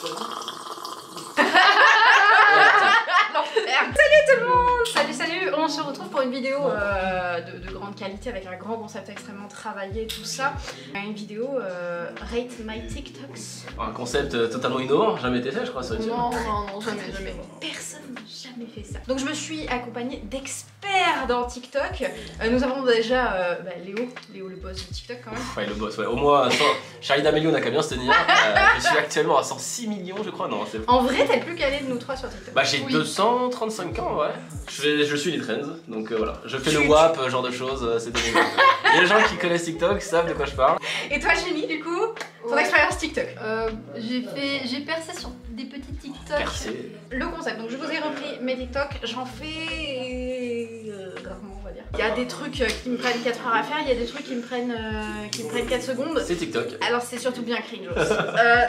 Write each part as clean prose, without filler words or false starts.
Salut tout le monde! Salut, on se retrouve pour une vidéo de grande qualité avec un grand concept extrêmement travaillé, tout ça. Une vidéo Rate My TikToks. Un concept totalement innovant, jamais été fait je crois sur YouTube. Non, jamais. Personne n'a jamais fait ça. Donc je me suis accompagnée d'experts dans TikTok. Nous avons déjà Léo le boss de TikTok quand même. Ouais, le boss, ouais. Au moins, Charlie D'Amelio n'a qu'à bien se tenir. Je suis actuellement à 106 millions je crois, non c'est... En vrai t'es le plus calé de nous trois sur TikTok. Bah j'ai 235 ans, ouais. Je suis les trends, donc voilà. Je fais le WAP, genre de choses, c'est terrible. Les gens qui connaissent TikTok savent de quoi je parle. Et toi Jenny, du coup, ton expérience TikTok? J'ai percé sur des petits TikTok. Percé. Le concept, donc je vous ai repris mes TikTok, j'en fais rarement on va dire. Il y a des trucs qui me prennent 4 heures à faire, il y a des trucs qui me prennent 4 secondes. C'est TikTok. Alors c'est surtout bien cringe aussi.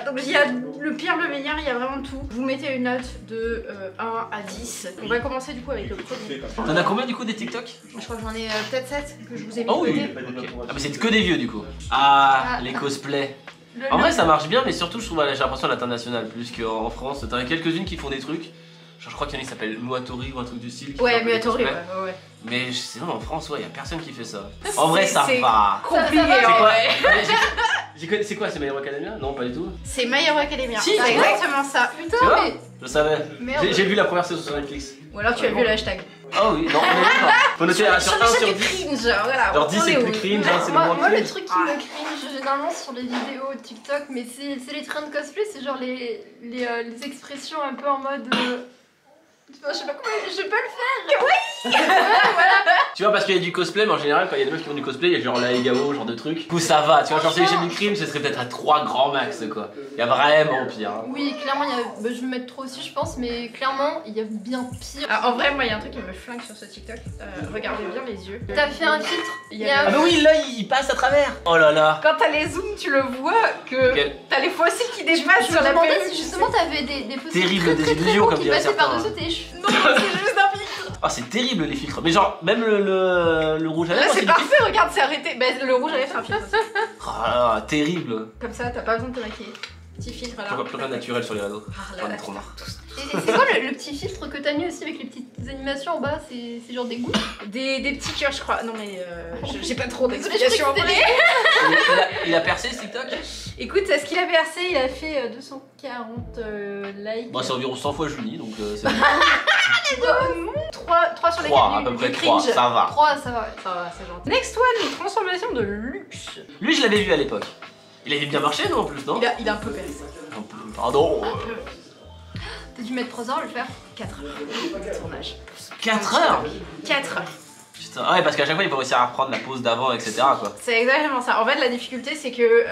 Donc il y a le pire, le meilleur, il y a vraiment tout. Vous mettez une note de 1 à 10. On va commencer du coup avec le premier. T'en as combien du coup des TikTok? Je crois que j'en ai peut-être 7 que je vous ai mis. Oh oui, okay. Ah mais c'est que des vieux du coup. Ah, les cosplays. En vrai ça marche bien mais surtout je trouve j'ai l'impression à l'international plus qu'en France. T'en as quelques-unes qui font des trucs. Genre je crois qu'il y en a qui s'appellent Muatori ou un truc du style. Ouais, Muatori, ouais. Mais sinon en France ouais, y a personne qui fait ça. En vrai ça va. Compliqué, C'est quoi, c'est My Hero Academia? Non pas du tout. C'est My Hero Academia. Si, c'est exactement ça. Putain mais... Je savais. J'ai vu la première saison sur Netflix. Ou alors tu as vu le hashtag. Oh oui, non, faut noter sur 1 sur 10. Cringe, voilà. Genre 10 c'est le plus cringe, c'est le moins Moi cringe. le truc qui me cringe généralement sur les vidéos TikTok, mais c'est les trends cosplay, c'est genre les expressions un peu en mode... je sais pas comment, je peux le faire. Oui. Tu vois parce qu'il y a du cosplay mais en général quand il y a des meufs qui font du cosplay il y a genre la Egao, genre de truc. Du coup ça va, tu vois genre si j'ai du crime ce serait peut-être à 3 grands max quoi. Il y a vraiment pire. Hein. Oui clairement je vais mettre trop aussi je pense mais clairement il y a bien pire. Ah, en vrai moi il y a un truc qui me flingue sur ce TikTok. Regardez bien les yeux. T'as fait un filtre. Ah bah oui là il passe à travers. Oh là là. Quand t'as les zooms tu le vois que t'as les fossiles qui dépassent sur la demandais peau. si justement t'avais des fossiles terrible des illusions comme qui dirait passaient certains. par-dessus tes cheveux. Non c'est juste un filtre. Ah c'est terrible les filtres. Mais genre même le rouge à lèvres. Là c'est parfait, regarde c'est arrêté. Bah, le rouge à lèvres c'est un filtre aussi. Ah là, terrible. Comme ça t'as pas besoin de te maquiller. Petit filtre là. Plus rien naturel sur les réseaux. J'en ai trop marre. Et c'est quoi le petit filtre que t'as mis aussi avec les petites animations en bas? C'est genre des gouttes? Des petits cœurs je crois. Non mais j'ai pas trop Désolée, d'explications en je croyais vrai. Il a percé ce TikTok? Écoute, ce qu'il a versé, il a fait 240 likes. Bah c'est environ 100 fois Julie donc c'est bon. 3 sur les 3 à peu près 3, ça va. 3 ça va ouais. Ça va, c'est gentil. Next one, une transformation de luxe. Lui je l'avais vu à l'époque. Il avait bien marché non en plus non? Il a un peu percé. Pardon. T'as dû mettre 3 heures à le faire? 4 heures de tournage. 4 heures? 4 heures. Putain, ouais parce qu'à chaque fois il faut réussir à reprendre la pause d'avant etc quoi. C'est exactement ça. En fait la difficulté c'est que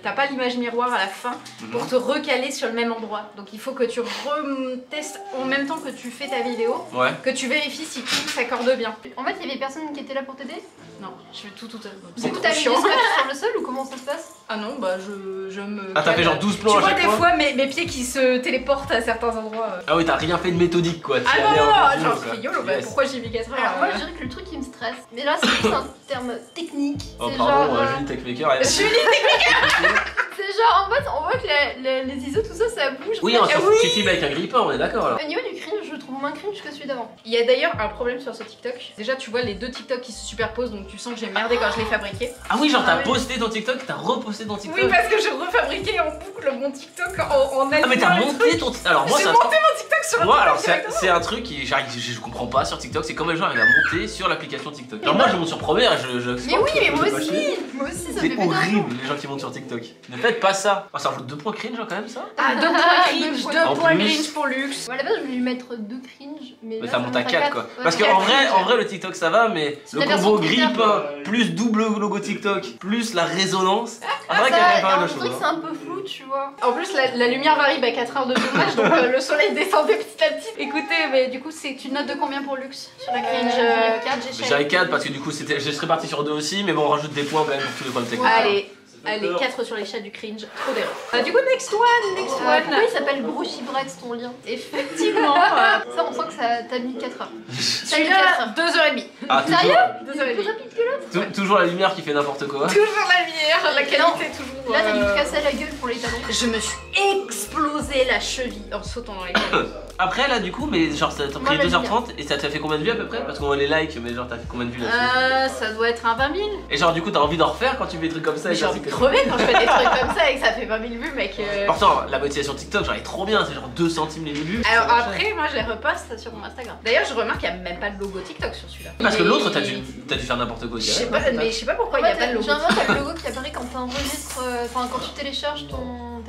t'as pas l'image miroir à la fin pour te recaler sur le même endroit. Donc il faut que tu retestes en même temps que tu fais ta vidéo, que tu vérifies si tout s'accorde bien. En fait il y avait personne qui était là pour t'aider? Non, je fais tout toute seule. Du coup t'as mis des scratchs sur le sol ou comment ça se passe? Ah non, bah je me... Ah t'as fait genre 12 plans à chaque fois? Tu vois des fois mes pieds qui se téléportent à certains endroits. Ah oui t'as rien fait de méthodique quoi. Ah non, genre je fais YOLO, bah pourquoi j'ai mis 4 heures? Alors moi je dirais que le truc qui me stresse, mais là c'est plus un terme technique. Oh c'est pardon, genre... Julie Techmaker elle... Julie Techmaker. C'est genre en fait on voit que les ISO tout ça ça bouge. Oui, tu filmes avec un grille-pain, on est d'accord alors. Au niveau du cringe je le trouve moins cringe que celui d'avant. Il y a d'ailleurs un problème sur ce TikTok. Déjà tu vois les deux TikTok qui se superposent donc tu sens que j'ai merdé quand je l'ai fabriqué. Ah oui genre t'as posté ton TikTok, t'as reposté ton TikTok. Oui parce que je refabriquais en boucle mon TikTok en Ah mais t'as monté ton TikTok. Alors moi j'ai monté mon TikTok sur moi alors directement. c'est un truc qui je comprends pas sur TikTok, c'est comment les gens arrivent à monter sur l'application TikTok. Genre moi je monte sur Premiere et je mais oui mais moi aussi ça fait c'est horrible les gens qui montent sur TikTok. Ne faites pas ça. Oh, ça rajoute 2 points cringe quand même ça. Ah 2 points cringe, 2 En points plus. cringe pour luxe. Moi à la base je voulais lui mettre 2 cringe mais Mais là, ça monte à 4 quoi. Ouais, Parce quatre qu'en cringe. vrai le TikTok ça va mais C'est le la version combo Twitter. grille-pain plus double logo TikTok plus la résonance. C'est vrai Ça, qu'il y a quand même pas on mal de dirait que choses. c'est un peu flou tu vois. En plus la lumière varie 4 heures de tournage donc le soleil descendait petit à petit. Écoutez mais du coup c'est une note de combien pour luxe sur la cringe 4 Mais j'avais 4 parce que du coup je serais parti sur 2 aussi mais bon on rajoute des points quand même pour tous les problèmes techniques. Allez, 4 sur les chats du cringe, trop d'erreurs. Du coup, next one. Pourquoi il s'appelle Brochibrex ton lien? Effectivement. Ça on sent que ça t'a mis 4 heures. Celui-là, 2h30. Ah, Sérieux? Deux heures et Plus demie. rapide que l'autre? toujours la lumière qui fait n'importe quoi. Toujours la lumière, la qualité toujours. Là t'as dû te casser la gueule pour les talons. Je me suis explosé explosé la cheville en sautant dans les cailloux. Après là du coup, mais genre ça t'a pris 2h30 et ça t'a fait combien de vues à peu près? Parce qu'on voit les likes, mais genre t'as fait combien de vues là-dessus? Ça doit être un 20 000. Et genre du coup t'as envie d'en refaire quand tu fais des trucs comme ça? J'ai envie de crever quand je fais des trucs comme ça et que ça fait 20 000 vues, mec. Pourtant la monétisation TikTok genre elle est trop bien, c'est genre 2 centimes les vues. Alors après moi je les reposte sur mon Instagram. D'ailleurs je remarque qu'il n'y a même pas de logo TikTok sur celui-là. Parce que l'autre t'as dû faire n'importe quoi. Je sais pas, mais je sais pas pourquoi il n'y a pas de logo. Généralement t'as le logo qui apparaît quand t'enregistres, enfin quand tu télécharges ta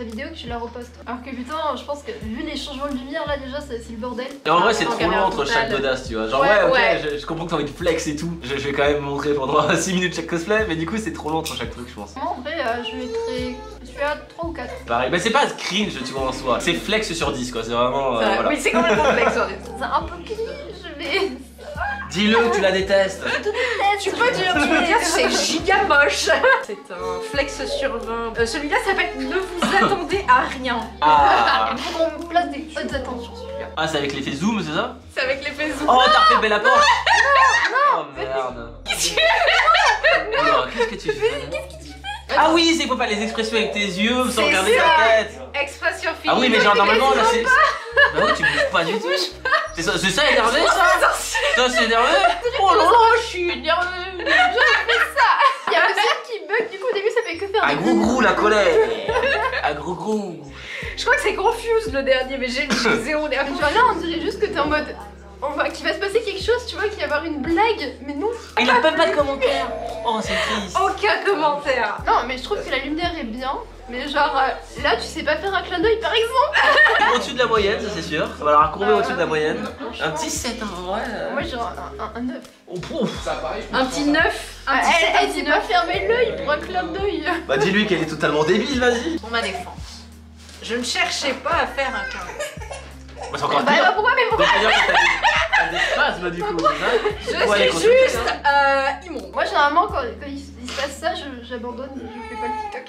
vidéo que tu la repostes. Alors que putain je pense que vu les changements de lumière là déjà c'est le bordel. Et en vrai c'est trop long entre chaque godasse tu vois. Genre ouais ok je comprends que t'as envie de flex et tout. Je vais quand même montrer pendant 6 minutes chaque cosplay, mais du coup c'est trop long entre chaque truc je pense. Moi en vrai je mettrais celui-là 3 ou 4. Pareil, mais c'est pas cringe tu vois en soi. C'est flex sur 10 quoi, c'est vraiment voilà. Oui c'est complètement flex sur 10. C'est un peu cringe mais... Dis-le, tu la détestes. Tu peux dire c'est giga moche. C'est un flex sur 20. Celui-là s'appelle Ne vous attendez à rien. Ah. Il faut qu'on place des hautes attentes sur celui-là. Ah c'est avec l'effet zoom c'est ça? C'est avec l'effet zoom. Oh t'as refait Bella Porsche. Non. Oh merde. Qu'est-ce que tu fais? Ah oui, c'est faut pas les expressions avec tes yeux sans regarder ta tête. Expression finie. Ah oui mais genre normalement là c'est... Bah oui tu bouges pas du tout. C'est ça énervé ça? Ça c'est énervé? Oh là là je suis énervé. Il y a aussi qui bug du coup au début ça fait que faire Ah gros la colère. Ah gros. Je crois que c'est Confuse le dernier mais j'ai zéro nerf. Tu vois là on dirait juste que t'es en mode... qu'il va se passer quelque chose, tu vois, qu'il va y avoir une blague, mais non. Il a même pas de commentaire. Oh c'est triste. Aucun commentaire. Non, mais je trouve que la lumière est bien, mais genre là tu sais pas faire un clin d'œil par exemple. Au-dessus de la moyenne, ça c'est sûr. Ça va la courber au-dessus de la moyenne. Un petit 7 hein, ouais. Moi genre un 9. Oh pouf. Un petit 9. Elle sait pas fermer l'œil pour un clin d'œil. Bah dis-lui qu'elle est totalement débile, vas-y. Pour ma défense. Je ne cherchais pas à faire un clin d'œil. Bah c'est encore Bah pire. pourquoi mais pourquoi? Donc c'est-à-dire que t'as des spasmes du coup, c'est ça? Je suis juste immonde. Moi généralement quand il se passe ça, j'abandonne, je fais pas le TikTok.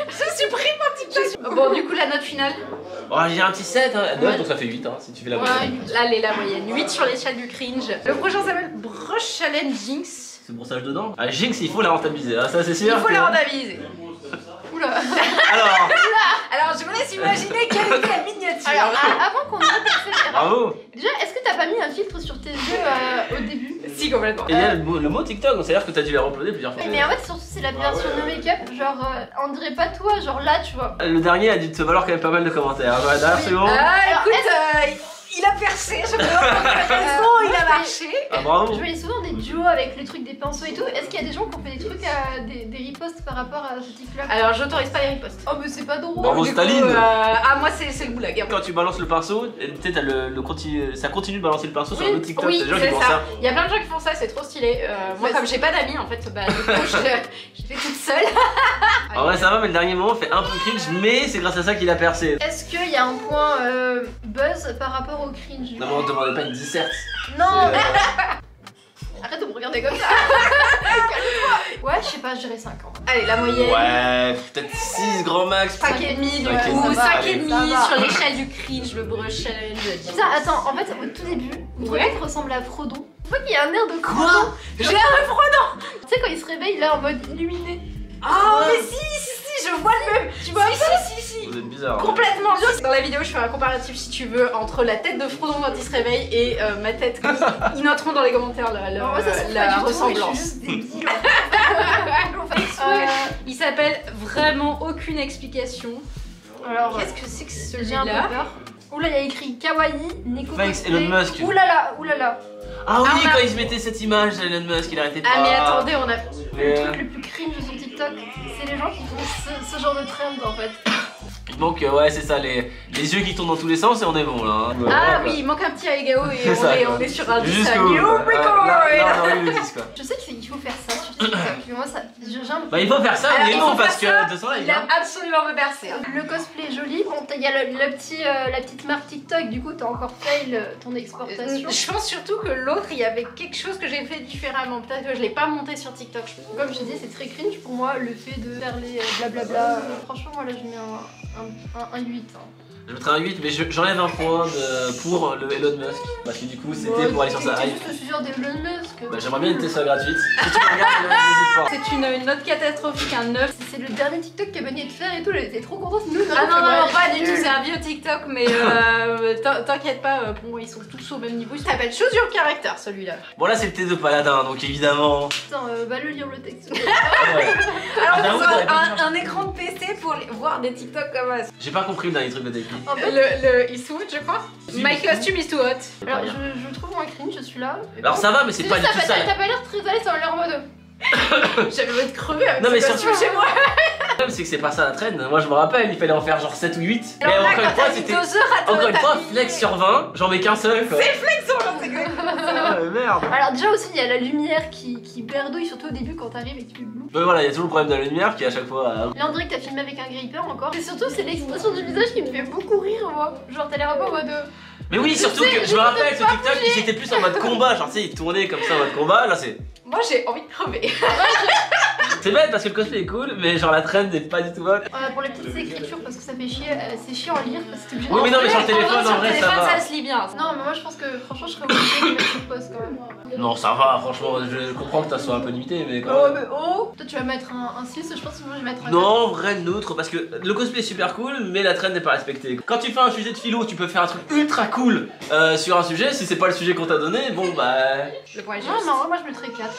Je supprime mon TikTok. Bon du coup la note finale. Oh j'ai un petit 7 hein, 9 donc ça fait 8 hein, si tu fais la moyenne. Là elle est la moyenne. 8 sur l'échelle du cringe. Le prochain s'appelle Brush Challenge Jinx. C'est brossage dedans? Ah Jinx il faut la rentabiliser, hein, ça c'est sûr. Il faut la rentabiliser. Oula. Alors je vous laisse imaginer quelle est la miniature. Alors avant qu'on note etc. Bravo. Déjà est-ce que t'as pas mis un filtre sur tes yeux au début? Si complètement. Et il y a le mot TikTok, donc c'est-à-dire que t'as dû la uploader plusieurs fois. Oui, mais en fait surtout c'est la version no make-up, genre on dirait pas toi, genre là tu vois. Le dernier a dû te valoir quand même pas mal de commentaires. Ouais, d'ailleurs c'est bon. Écoute, il a percé, je me demande il a marché. Ah bravo. Je voyais souvent des duos avec les trucs des pinceaux et tout. Est-ce qu'il y a des gens qui ont fait des trucs des ripostes par rapport à ce type-là? Alors j'autorise pas les ripostes. Oh mais c'est pas drôle. Bravo Staline. Moi c'est le goulag. Hein. Quand tu balances le pinceau, tu sais t'as ça continue de balancer le pinceau sur le TikTok. Oui, t'as des gens qui font ça. Il y a plein de gens qui font ça, c'est trop stylé. Moi comme j'ai pas d'amis en fait, bah du coup je fais toute seule. En vrai ça va mais le dernier moment fait un peu cringe mais c'est grâce à ça qu'il a percé. Est-ce qu'il y a un point buzz par rapport au cringe? Non mais on te demandait pas une disserte. Non. Arrête de me regarder comme ça. Ouais je sais pas, je dirais 5 ans. Allez la moyenne. Ouais, peut-être 6 grand max. 5,5 du Ouais, coup, ça va, 5,5 sur l'échelle du cringe, le brush challenge. Putain attends, en fait au tout début, mon mec ressemble à Frodon. Tu vois qu'il y a un air de Quoi? J'ai un Frodon. Tu sais quand il se réveille là en mode illuminé. Oh mais si, je vois le même. Tu vois si. Vous êtes bizarre. Complètement. Dans la vidéo, je fais un comparatif si tu veux entre la tête de Frodon quand il se réveille et ma tête. Ils noteront dans les commentaires la ressemblance. Il s'appelle Vraiment aucune explication. Alors Qu'est-ce que c'est que j'ai un peu celui-là? peur. Oula, il y a écrit Kawaii, Neko Thanks Cosplay. Elon Musk. Oulala. Ah oui, on a- quand il se mettait cette image d'Elon Musk, il arrêtait pas. Ah mais attendez, on a... Le truc le plus cringe sur TikTok, c'est les gens qui font ce genre de trend en fait. Donc ouais c'est ça, les yeux qui tournent dans tous les sens et on est bon là. Hein. Ah oui, il manque un petit Aigao et C'est ça, on est sur un 10 Jusqu'au à bout. New Record. Non, le 10 quoi. Je sais qu'il faut faire ça sur TikTok, mais moi ça... Bah il faut faire ça, Alors, mais il non faut parce faire que de toute façon Il a absolument me bercé. Le cosplay est joli, bon il y a la petite marque TikTok, du coup t'as encore fail ton exportation. Je pense surtout que l'autre, il y avait quelque chose que j'ai fait différemment. Peut-être que je l'ai pas monté sur TikTok. Comme je dis, c'est très cringe pour moi le fait de faire les blablabla. Franchement, moi là je mets un 8. Hein. Je mettrais un 8 mais j'enlève un point pour le Elon Musk parce que du coup c'était pour aller sur sa C'est hype. juste le sujet d'Elon Musk. Bah j'aimerais bien une Tesla gratuite. Si tu me regardes C'est une note catastrophique, un 9. C'est le dernier TikTok qu'a banni de faire et tout, elle était trop contente. Nous, Ah non, pas du tout, c'est un vieux TikTok, mais t'inquiète pas, pour moi ils sont tous au même niveau. Ça s'appelle Choose Your Character celui-là. Bon là c'est le thé de paladin, donc évidemment... Putain, va le lire le texte. Alors on a un écran de PC pour voir des TikTok comme ça. J'ai pas compris le dernier truc de Dépli. En fait, Le is too hot je crois. My costume is too hot. Alors je trouve moins cringe celui-là. Alors ça va mais c'est pas du tout ça. T'as pas l'air très à l'aise, ça va l'air en mode... J'avais envie de crever avec non, mais ce costume chez moi. Le problème c'est que c'est pas ça la trend. Moi je me rappelle, il fallait en faire genre 7 ou 8. Alors mais là, encore une fois c'était... Encore une fois, flex sur 20, j'en mets qu'un seul quoi. C'est flex sur 20, c'est exactement ça. Merde. Alors déjà aussi il y a la lumière qui berdouille, surtout au début quand t'arrives et que tu fais blou. Mais voilà, il y a toujours le problème de la lumière qui à chaque fois... Là on dirait que t'as filmé avec un gripper encore. Et surtout c'est l'expression du visage qui me fait beaucoup rire moi. Genre t'as l'air un peu en mode... Mais oui, surtout que je me rappelle ce TikTok, ils étaient plus en mode combat, genre tu sais, ils tournaient comme ça en mode combat, là c'est... Moi j'ai envie de crever. C'est bête parce que le cosplay est cool, mais genre la trend n'est pas du tout bonne. Pour les petites écritures parce que ça fait chier, c'est chiant à lire parce que t'es obligé de... Oui mais non mais sur le téléphone en vrai ça va. Ça se lit bien. Non mais moi je pense que franchement je serais obligée de mettre sur pause quand même. Non ça va, franchement, je comprends que ça soit un peu limité mais quand Oh même. mais oh. Toi tu vas mettre un 6, je pense que moi je vais mettre un 4. Non, en vrai neutre parce que le cosplay est super cool mais la trend n'est pas respectée. Quand tu fais un sujet de philo, tu peux faire un truc ultra cool sur un sujet, si c'est pas le sujet qu'on t'a donné, bon bah... Le point est juste. Non mais en vrai moi je mettrais 4.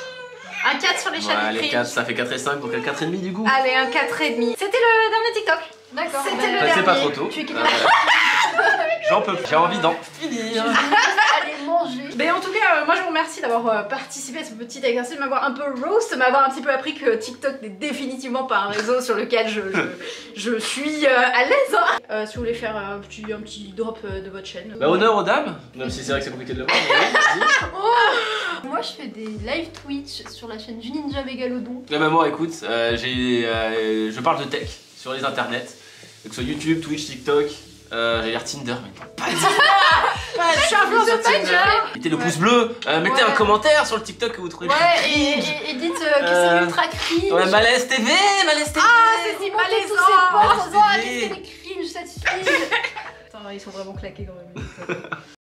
Un 4 sur l'échelle Ouais, du les prix. 4, ça fait 4 et 5, donc un 4,5 du coup. Allez, un 4,5. C'était le dernier TikTok. D'accord. C'était le Bah, dernier. c'est pas trop tôt. Tu es J'en peux plus, j'ai envie d'en finir. Allez manger. Mais en tout cas, moi je vous remercie d'avoir participé à ce petit exercice, de m'avoir un peu roast, de m'avoir un petit peu appris que TikTok n'est définitivement pas un réseau sur lequel je suis à l'aise. Hein. Si vous voulez faire un petit drop de votre chaîne. Bah honneur aux dames, même si c'est vrai que c'est compliqué de le voir. Mais vas-y. Moi je fais des live Twitch sur la chaîne du Ninja Megalodon. Bah moi écoute, je parle de tech sur les internets, que ce soit YouTube, Twitch, TikTok, j'allais dire Tinder, mais pas du tout. Je suis influenceuse Tinder. Mettez le pouce bleu, mettez un commentaire sur le TikTok que vous trouvez. Ouais, et dites que c'est ultra cringe. Ouais, Malaise TV, Malaise TV. Ah, c'est si Montez tous malaisant. ces posts en disant, Malaise qu'est-ce qu'elle est cringe cette fille. Putain, ils sont vraiment claqués quand même.